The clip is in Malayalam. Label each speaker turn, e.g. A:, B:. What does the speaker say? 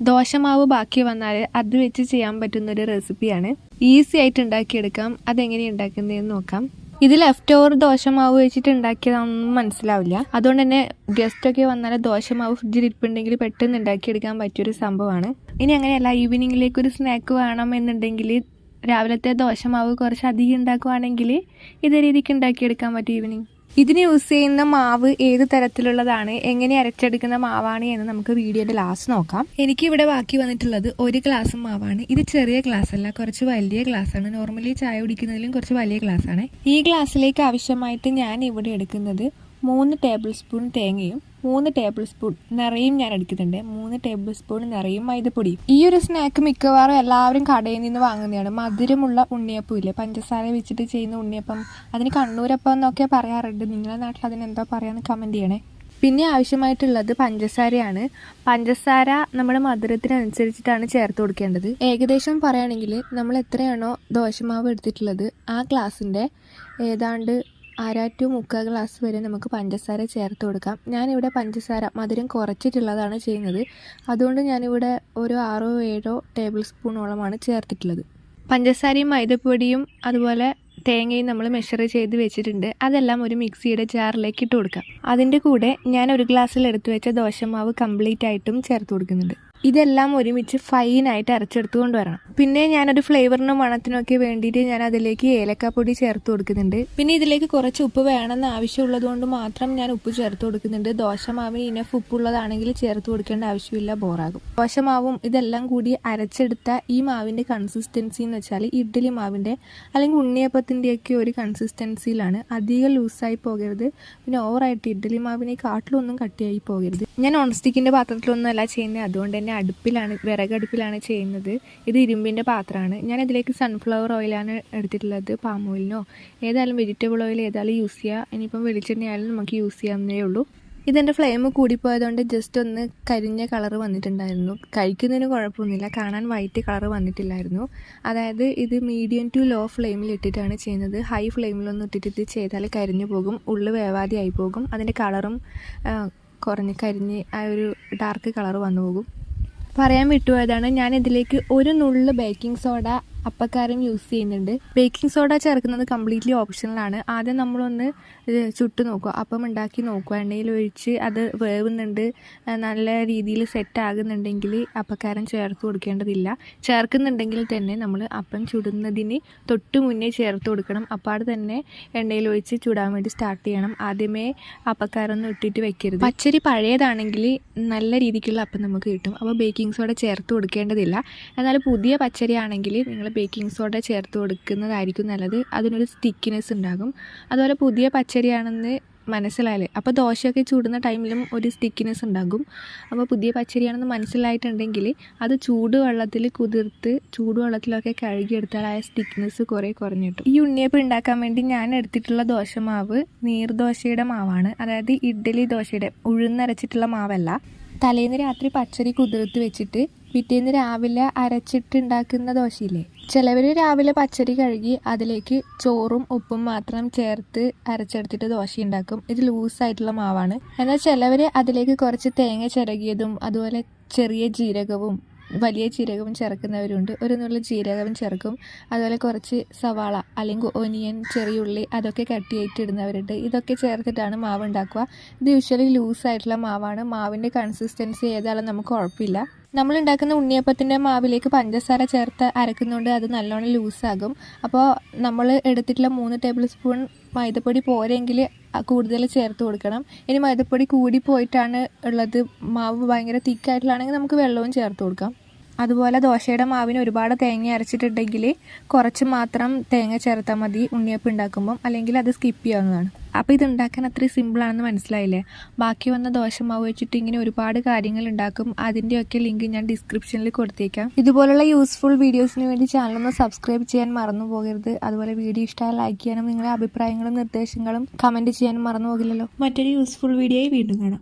A: ദോശമാവ് ബാക്കി വന്നാൽ അത് വെച്ച് ചെയ്യാൻ പറ്റുന്നൊരു റെസിപ്പിയാണ്. ഈസി ആയിട്ട് ഉണ്ടാക്കിയെടുക്കാം. അതെങ്ങനെയാണ് ഉണ്ടാക്കുന്നതെന്ന് നോക്കാം. ഇത് ലെഫ്റ്റ് ഓവർ ദോശമാവ് വെച്ചിട്ട് ഉണ്ടാക്കിയതാണെന്നും മനസ്സിലാവില്ല. അതുകൊണ്ട് തന്നെ ഗസ്റ്റൊക്കെ വന്നാൽ ദോശമാവ് ഫ്രിഡ്ജിൽ ഇരിപ്പുണ്ടെങ്കിൽ പെട്ടെന്ന് ഉണ്ടാക്കിയെടുക്കാൻ പറ്റിയൊരു സംഭവമാണ്. ഇനി അങ്ങനെയല്ല, ഈവനിങ്ങിലേക്ക് ഒരു സ്നാക്ക് വേണം എന്നുണ്ടെങ്കിൽ രാവിലത്തെ ദോശമാവ് കുറച്ച് അധികം ഉണ്ടാക്കുവാണെങ്കിൽ ഇതേ രീതിക്ക് ഉണ്ടാക്കിയെടുക്കാൻ പറ്റും ഈവനിങ്. ഇതിന് യൂസ് ചെയ്യുന്ന മാവ് ഏത് തരത്തിലുള്ളതാണ്, എങ്ങനെ അരച്ചെടുക്കുന്ന മാവാണ് എന്ന് നമുക്ക് വീഡിയോയുടെ ലാസ്റ്റ് നോക്കാം. എനിക്കിവിടെ ബാക്കി വന്നിട്ടുള്ളത് 1 ഗ്ലാസ് മാവാണ്. ഇത് ചെറിയ ഗ്ലാസ് അല്ല, കുറച്ച് വലിയ ഗ്ലാസ് ആണ്. നോർമലി ചായ കുടിക്കുന്നതിലും കുറച്ച് വലിയ ഗ്ലാസ് ആണ്. ഈ ഗ്ലാസ്സിലേക്ക് ആവശ്യമായിട്ട് ഞാൻ ഇവിടെ എടുക്കുന്നത് 3 ടേബിൾ സ്പൂൺ തേങ്ങയും 3 ടേബിൾ സ്പൂൺ നിറയും ഞാൻ എടുക്കുന്നുണ്ട്. 3 ടേബിൾ സ്പൂൺ നിറയും മൈദപ്പൊടി. ഈ ഒരു സ്നാക്ക് മിക്കവാറും എല്ലാവരും കടയിൽ നിന്ന് വാങ്ങുന്നതാണ്. മധുരമുള്ള ഉണ്ണിയപ്പം ഇല്ലേ, പഞ്ചസാര വെച്ചിട്ട് ചെയ്യുന്ന ഉണ്ണിയപ്പം, അതിന് കണ്ണൂരപ്പം എന്നൊക്കെ പറയാറുണ്ട്. നിങ്ങളുടെ നാട്ടിൽ അതിനെന്താ പറയാന്ന് കമൻറ്റ് ചെയ്യണേ. പിന്നെ ആവശ്യമായിട്ടുള്ളത് പഞ്ചസാരയാണ്. പഞ്ചസാര നമ്മുടെ മധുരത്തിനനുസരിച്ചിട്ടാണ് ചേർത്ത് കൊടുക്കേണ്ടത്. ഏകദേശം പറയുകയാണെങ്കിൽ നമ്മൾ എത്രയാണോ ദോശമാവ് എടുത്തിട്ടുള്ളത് ആ ഗ്ലാസിൻ്റെ ഏതാണ്ട് 1/2 to 3/4 ഗ്ലാസ് വരെ നമുക്ക് പഞ്ചസാര ചേർത്ത് കൊടുക്കാം. ഞാനിവിടെ പഞ്ചസാര മധുരം കുറച്ചിട്ടുള്ളതാണ് ചെയ്യുന്നത്. അതുകൊണ്ട് ഞാനിവിടെ ഒരു 6-7 ടേബിൾ സ്പൂണോളമാണ് ചേർത്തിട്ടുള്ളത്. പഞ്ചസാരയും മൈദപ്പൊടിയും അതുപോലെ തേങ്ങയും നമ്മൾ മെഷർ ചെയ്ത് വെച്ചിട്ടുണ്ട്. അതെല്ലാം ഒരു മിക്സിയുടെ ജാറിലേക്ക് ഇട്ട് കൊടുക്കാം. അതിൻ്റെ കൂടെ ഞാൻ 1 ഗ്ലാസ്സിൽ എടുത്തു വെച്ച ദോശമാവ് കംപ്ലീറ്റ് ആയിട്ടും ചേർത്ത് കൊടുക്കുന്നുണ്ട്. ഇതെല്ലാം ഒരുമിച്ച് ഫൈനായിട്ട് അരച്ചെടുത്ത് കൊണ്ടുവരണം. പിന്നെ ഞാനൊരു ഫ്ലേവറിനും മണത്തിനൊക്കെ വേണ്ടിയിട്ട് ഞാൻ അതിലേക്ക് ഏലക്കാപ്പൊടി ചേർത്ത് കൊടുക്കുന്നുണ്ട്. പിന്നെ ഇതിലേക്ക് കുറച്ച് ഉപ്പ് വേണമെന്ന് ആവശ്യമുള്ളത് കൊണ്ട് മാത്രം ഞാൻ ഉപ്പ് ചേർത്ത് കൊടുക്കുന്നുണ്ട്. ദോശമാവിന് ഇനഫ് ഉപ്പുള്ളതാണെങ്കിൽ ചേർത്ത് കൊടുക്കേണ്ട ആവശ്യമില്ല, ബോറാകും. ദോശമാവും ഇതെല്ലാം കൂടി അരച്ചെടുത്ത ഈ മാവിൻ്റെ കൺസിസ്റ്റൻസി എന്ന് വെച്ചാൽ ഇഡ്ഡലി മാവിൻ്റെ അല്ലെങ്കിൽ ഉണ്ണിയപ്പത്തിൻ്റെയൊക്കെ ഒരു കൺസിസ്റ്റൻസിയിലാണ്. അധികം ലൂസായി പോകരുത്, പിന്നെ ഓവറായിട്ട് ഇഡ്ഡലി മാവിനെ കാട്ടിലൊന്നും കട്ടിയായി പോകരുത്. ഞാൻ നോൺ സ്റ്റിക്കിൻ്റെ പാത്രത്തിലൊന്നും അല്ല ചെയ്യുന്നത്, അതുകൊണ്ട് തന്നെ വിറകടുപ്പിലാണ് ചെയ്യുന്നത്. ഇത് ഇരുമ്പിൻ്റെ പാത്രമാണ്. ഞാൻ ഇതിലേക്ക് സൺഫ്ലവർ ഓയിലാണ് എടുത്തിട്ടുള്ളത്. പാം ഓയിലിനോ ഏതായാലും വെജിറ്റബിൾ ഓയിൽ ഏതായാലും യൂസ് ചെയ്യുക. ഇനിയിപ്പം വെളിച്ചെണ്ണയായാലും നമുക്ക് യൂസ് ചെയ്യാവുന്നേ ഉള്ളൂ. ഇതെൻ്റെ ഫ്ലെയിം കൂടിപ്പോയതുകൊണ്ട് ജസ്റ്റ് ഒന്ന് കരിഞ്ഞ കളർ വന്നിട്ടുണ്ടായിരുന്നു. കഴിക്കുന്നതിന് കുഴപ്പമൊന്നുമില്ല, കാണാൻ വൈറ്റ് കളർ വന്നിട്ടില്ലായിരുന്നു. അതായത് ഇത് മീഡിയം ടു ലോ ഫ്ലെയിമിൽ ഇട്ടിട്ടാണ് ചെയ്യുന്നത്. ഹൈ ഫ്ലെയിമിലൊന്നും ഇട്ടിട്ട് ഇത് ചെയ്താൽ കരിഞ്ഞു പോകും, ഉള്ളു വേവാതെ ആയി പോകും. അതിൻ്റെ കളറും കരിഞ്ഞ് ആ ഒരു ഡാർക്ക് കളർ വന്നു പോകും. പറയാൻ വിട്ടുപോയതാണ്, ഞാൻ ഇതിലേക്ക് 1 നുള്ള് ബേക്കിംഗ് സോഡ അപ്പക്കാരം യൂസ് ചെയ്യുന്നുണ്ട്. ബേക്കിംഗ് സോഡ ചേർക്കുന്നത് കംപ്ലീറ്റ്ലി ഓപ്ഷണലാണ്. ആദ്യം നമ്മളൊന്ന് ചുട്ട് നോക്കുക, അപ്പം ഉണ്ടാക്കി നോക്കുക. എണ്ണയിൽ ഒഴിച്ച് അത് വേവുന്നുണ്ട്, നല്ല രീതിയിൽ സെറ്റ് ആകുന്നുണ്ടെങ്കിൽ അപ്പക്കാരം ചേർത്ത് കൊടുക്കേണ്ടതില്ല. ചേർക്കുന്നുണ്ടെങ്കിൽ തന്നെ നമ്മൾ അപ്പം ചുടുന്നതിന് തൊട്ട് മുന്നേ ചേർത്ത് കൊടുക്കണം. അപ്പാട് തന്നെ എണ്ണയിൽ ഒഴിച്ച് ചുടാൻ വേണ്ടി സ്റ്റാർട്ട് ചെയ്യണം. ആദ്യമേ അപ്പക്കാരൊന്നും ഇട്ടിട്ട് വെക്കരുത്. പച്ചരി പഴയതാണെങ്കിൽ നല്ല രീതിക്കുള്ള അപ്പം നമുക്ക് കിട്ടും, അപ്പോൾ ബേക്കിംഗ് സോഡ ചേർത്ത് കൊടുക്കേണ്ടതില്ല. എന്നാൽ പുതിയ പച്ചരി ആണെങ്കിൽ നിങ്ങൾ ബേക്കിംഗ് സോഡ ചേർത്ത് കൊടുക്കുന്നതായിരിക്കും നല്ലത്. അതിനൊരു സ്റ്റിക്കിനെസ് ഉണ്ടാകും. അതുപോലെ പുതിയ പച്ചരിയാണെന്ന് മനസ്സിലായാലേ, അപ്പോൾ ദോശയൊക്കെ ചൂടുന്ന ടൈമിലും ഒരു സ്റ്റിക്കിനെസ് ഉണ്ടാകും. അപ്പോൾ പുതിയ പച്ചരിയാണെന്ന് മനസ്സിലായിട്ടുണ്ടെങ്കിൽ അത് ചൂടുവെള്ളത്തിൽ കുതിർത്ത് ചൂടുവെള്ളത്തിലൊക്കെ കഴുകിയെടുത്താൽ ആ സ്റ്റിക്കിനെസ് കുറേ കുറഞ്ഞിട്ടും. ഈ ഉണ്ണിയപ്പം ഉണ്ടാക്കാൻ വേണ്ടി ഞാൻ എടുത്തിട്ടുള്ള ദോശമാവ് നീർദോശയുടെ മാവാണ്. അതായത് ഇഡ്ഡലി ദോശയുടെ ഉഴുന്നരച്ചിട്ടുള്ള മാവല്ല. തലേന്ന് രാത്രി പച്ചരി കുതിർത്ത് വെച്ചിട്ട് പിറ്റേന്ന് രാവിലെ അരച്ചിട്ട് ഉണ്ടാക്കുന്ന ദോശയില്ലേ, ചിലവർ രാവിലെ പച്ചരി കഴുകി അതിലേക്ക് ചോറും ഉപ്പും മാത്രം ചേർത്ത് അരച്ചെടുത്തിട്ട് ദോശ ഉണ്ടാക്കും. ഇത് ലൂസായിട്ടുള്ള മാവാണ്. എന്നാൽ ചിലവർ അതിലേക്ക് കുറച്ച് തേങ്ങ ചിരകിയതും അതുപോലെ ചെറിയ ജീരകവും വലിയ ജീരകവും ചേർക്കുന്നവരുണ്ട്. 1 നുള്ള് ജീരകവും ചേർക്കും. അതുപോലെ കുറച്ച് സവാള അല്ലെങ്കിൽ ഒനിയൻ, ചെറിയുള്ളി അതൊക്കെ കട്ടിയായിട്ട് ഇടുന്നവരുണ്ട്. ഇതൊക്കെ ചേർത്തിട്ടാണ് മാവ് ഉണ്ടാക്കുക. ഇത് യൂഷ്വലി ലൂസായിട്ടുള്ള മാവാണ്. മാവിൻ്റെ കൺസിസ്റ്റൻസി ഏതായാലും നമുക്ക് കുഴപ്പമില്ല. നമ്മൾ ഉണ്ടാക്കുന്ന ഉണ്ണിയപ്പത്തിൻ്റെ മാവിലേക്ക് പഞ്ചസാര ചേർത്ത് അരക്കുന്നതുകൊണ്ട് അത് നല്ലോണം ലൂസാകും. അപ്പോൾ നമ്മൾ എടുത്തിട്ടുള്ള 3 ടേബിൾ സ്പൂൺ മൈദപ്പൊടി പോരെങ്കിൽ കൂടുതൽ ചേർത്ത് കൊടുക്കണം. ഇനി മൈദപ്പൊടി കൂടി പോയിട്ടാണ് ഉള്ളത്, മാവ് ഭയങ്കര തിക്കായിട്ടുള്ളതാണെങ്കിൽ നമുക്ക് വെള്ളവും ചേർത്ത് കൊടുക്കാം. അതുപോലെ ദോശയുടെ മാവിന് ഒരുപാട് തേങ്ങ അരച്ചിട്ടുണ്ടെങ്കിൽ കുറച്ച് മാത്രം തേങ്ങ ചേർത്താൽ മതി ഉണ്ണിയപ്പം ഉണ്ടാക്കുമ്പം, അല്ലെങ്കിൽ അത് സ്കിപ്പ് ചെയ്യാവുന്നതാണ്. അപ്പോൾ ഇത് ഉണ്ടാക്കാൻ അത്രയും സിമ്പിളാണെന്ന് മനസ്സിലായില്ലേ. ബാക്കി വന്ന ദോശമാവ് വെച്ചിട്ട് ഇങ്ങനെ ഒരുപാട് കാര്യങ്ങൾ ഉണ്ടാക്കും. അതിൻ്റെയൊക്കെ ലിങ്ക് ഞാൻ ഡിസ്ക്രിപ്ഷനിൽ കൊടുത്തേക്കാം. ഇതുപോലുള്ള യൂസ്ഫുൾ വീഡിയോസിന് വേണ്ടി ചാനലൊന്ന് സബ്സ്ക്രൈബ് ചെയ്യാൻ മറന്നു പോകരുത്. അതുപോലെ വീഡിയോ ഇഷ്ടമായി ലൈക്ക് ചെയ്യാനും നിങ്ങളുടെ അഭിപ്രായങ്ങളും നിർദ്ദേശങ്ങളും കമൻറ്റ് ചെയ്യാനും മറന്നു പോകില്ലല്ലോ. മറ്റൊരു യൂസ്ഫുൾ വീഡിയോയിൽ വീണ്ടും കാണാം.